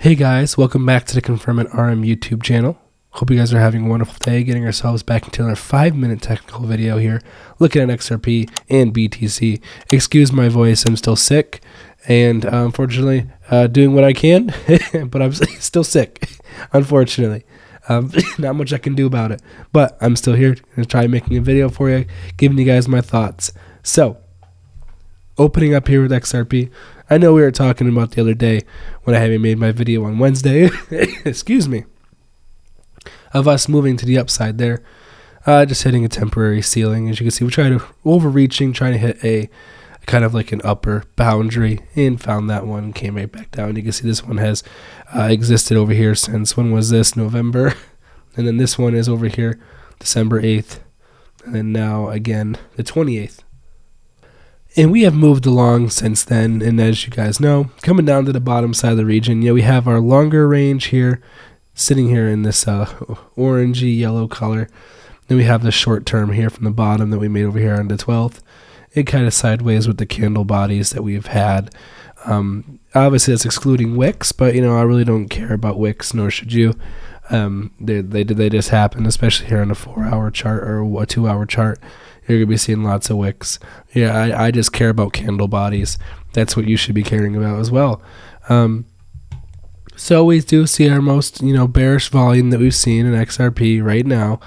Hey guys, welcome back to the Confirm It RM YouTube channel. Hope you guys are having a wonderful day, getting ourselves back into another 5-minute technical video here, looking at XRP and BTC. Excuse my voice, I'm still sick, and unfortunately doing what I can, but I'm still sick, unfortunately. Not much I can do about it, but I'm still here to try making a video for you, giving you guys my thoughts. So, opening up here with XRP, I know we were talking about the other day when I hadn't made my video on Wednesday, excuse me, of us moving to the upside there, just hitting a temporary ceiling. As you can see, we're trying to trying to hit a kind of like an upper boundary, and found that one, came right back down. You can see this one has existed over here since, when was this? November, and then this one is over here, December 8th, and then now again the 28th. And we have moved along since then, and as you guys know, coming down to the bottom side of the region, we have our longer range here, sitting here in this orangey yellow color. Then we have the short term here from the bottom that we made over here on the 12th. It kind of sideways with the candle bodies that we've had. Obviously, that's excluding wicks, but I really don't care about wicks, nor should you. They just happen, especially here on a 4-hour chart or a 2-hour chart. You're going to be seeing lots of wicks. I just care about candle bodies. That's what you should be caring about as well. So we do see our most, bearish volume that we've seen in XRP right now,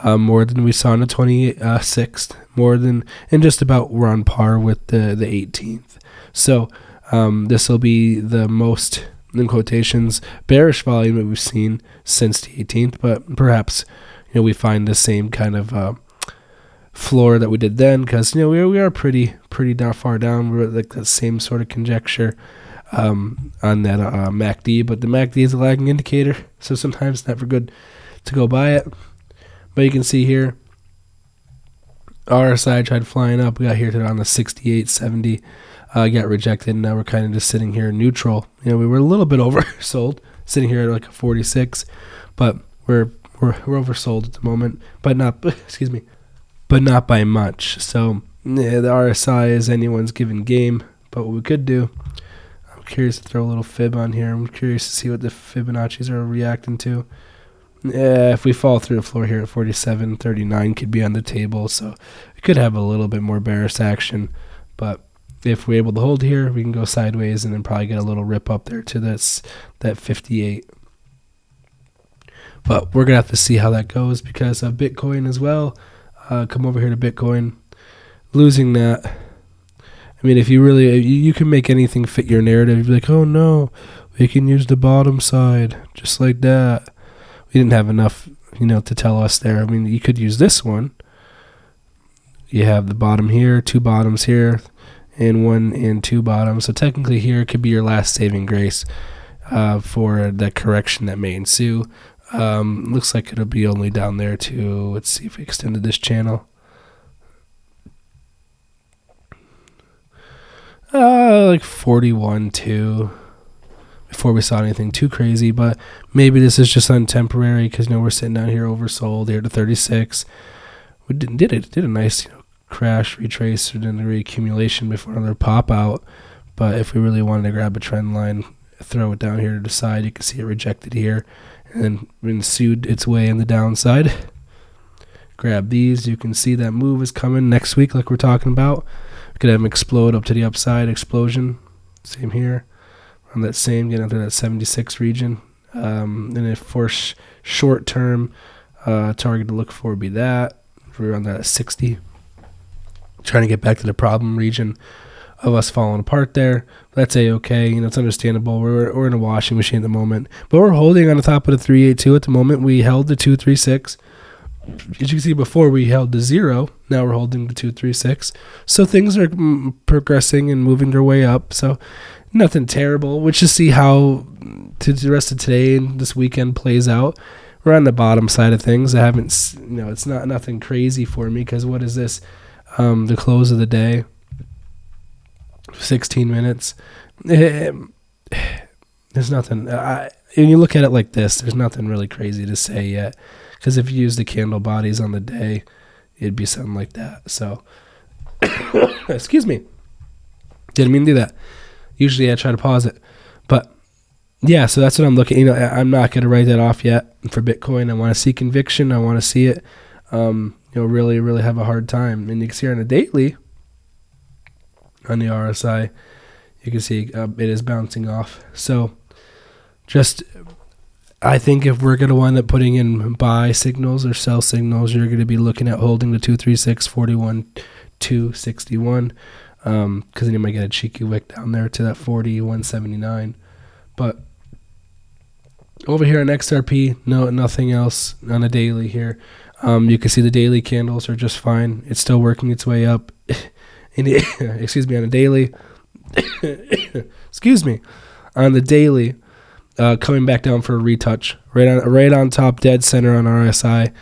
more than we saw on the 26th, and just about we're on par with the 18th. So this will be the most, in quotations, bearish volume that we've seen since the 18th, but perhaps, we find the same kind of floor that we did then, because we are pretty far down. We're like the same sort of conjecture on that MACD, but the MACD is a lagging indicator, so sometimes it's never good to go by it. But you can see here, RSI tried flying up. We got here to on the 68.70, got rejected, and now we're kind of just sitting here neutral. We were a little bit oversold, sitting here at like a 46, but we're oversold at the moment, but not but not by much. So the RSI is anyone's given game, but what we could do, I'm curious to throw a little fib on here. I'm curious to see what the Fibonacci's are reacting to. If we fall through the floor here at 47.39, could be on the table, so we could have a little bit more bearish action. But if we're able to hold here, we can go sideways and then probably get a little rip up there to that 58. But we're gonna have to see how that goes because of Bitcoin as well. Come over here to Bitcoin, losing that. I mean, if you really, you can make anything fit your narrative. You'd be like, oh no, we can use the bottom side, just like that. We didn't have enough, to tell us there. I mean, you could use this one. You have the bottom here, 2 bottoms here, and 1 and 2 bottoms. So technically here could be your last saving grace for the correction that may ensue. Looks like it'll be only down there to, let's see if we extended this channel. Like 41.2 before we saw anything too crazy, but maybe this is just on temporary because we're sitting down here oversold here to 36. We did a nice crash, retrace, and then the reaccumulation before another pop out. But if we really wanted to grab a trend line, throw it down here to the side, you can see it rejected here and ensued its way in the downside. Grab these. You can see that move is coming next week like we're talking about. We could have them explode up to the upside, explosion. Same here. On that same, getting up to that 76 region. And if for short term, target to look for would be that. We're on that 60. Trying to get back to the problem region of us falling apart there. That's A-okay. It's understandable. We're in a washing machine at the moment. But we're holding on the top of the 382 at the moment. We held the 236. As you can see before, we held the 0. Now we're holding the 236. So things are progressing and moving their way up. So nothing terrible. We'll just see how the rest of today and this weekend plays out. We're on the bottom side of things. I haven't, it's not nothing crazy for me because what is this? The close of the day. 16 minutes. There's nothing. When you look at it like this, there's nothing really crazy to say yet. Because if you use the candle bodies on the day, it'd be something like that. So, excuse me. Didn't mean to do that. Usually I try to pause it. But yeah, so that's what I'm looking. I'm not going to write that off yet for Bitcoin. I want to see conviction. I want to see it, really, really have a hard time. And you can see here on the daily, on the RSI, you can see it is bouncing off. So I think if we're going to wind up putting in buy signals or sell signals, you're going to be looking at holding the 236.41, 261, because then you might get a cheeky wick down there to that 41.79. But over here on XRP, nothing else on a daily here. You can see the daily candles are just fine. It's still working its way up. Excuse me, on a daily. Excuse me, on the daily, coming back down for a retouch, right on top, dead center on RSI.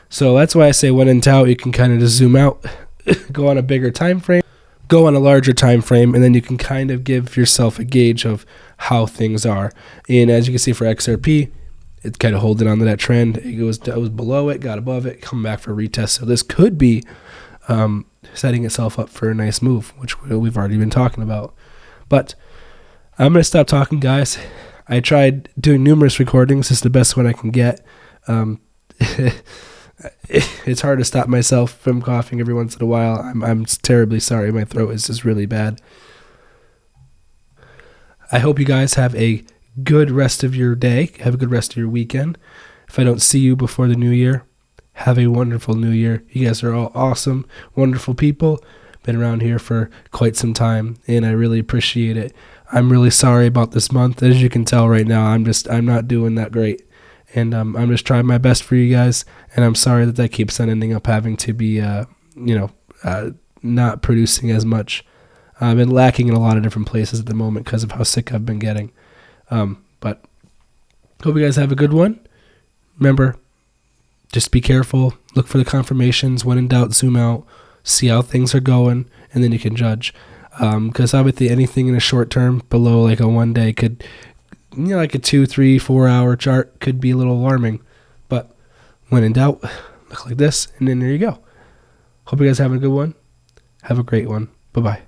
So that's why I say when in doubt, you can kind of just zoom out, go on a bigger time frame, go on a larger time frame, and then you can kind of give yourself a gauge of how things are. And as you can see for XRP, it's kind of holding on to that trend. It was below it, got above it, come back for a retest. So this could be setting itself up for a nice move, which we've already been talking about. But I'm going to stop talking, guys. I tried doing numerous recordings. This is the best one I can get. It's hard to stop myself from coughing every once in a while. I'm terribly sorry. My throat is just really bad. I hope you guys have a good rest of your day. Have a good rest of your weekend. If I don't see you before the new year, have a wonderful new year. You guys are all awesome, wonderful people. Been around here for quite some time, and I really appreciate it. I'm really sorry about this month. As you can tell right now, I'm not doing that great. And I'm just trying my best for you guys, and I'm sorry that keeps on ending up having to be, not producing as much. I've been lacking in a lot of different places at the moment because of how sick I've been getting. But hope you guys have a good one. Remember, just be careful. Look for the confirmations. When in doubt, zoom out. See how things are going, and then you can judge. Because obviously anything in a short term below like a 1 day could, like a 2, 3, 4 hour chart could be a little alarming. But when in doubt, look like this, and then there you go. Hope you guys have a good one. Have a great one. Bye-bye.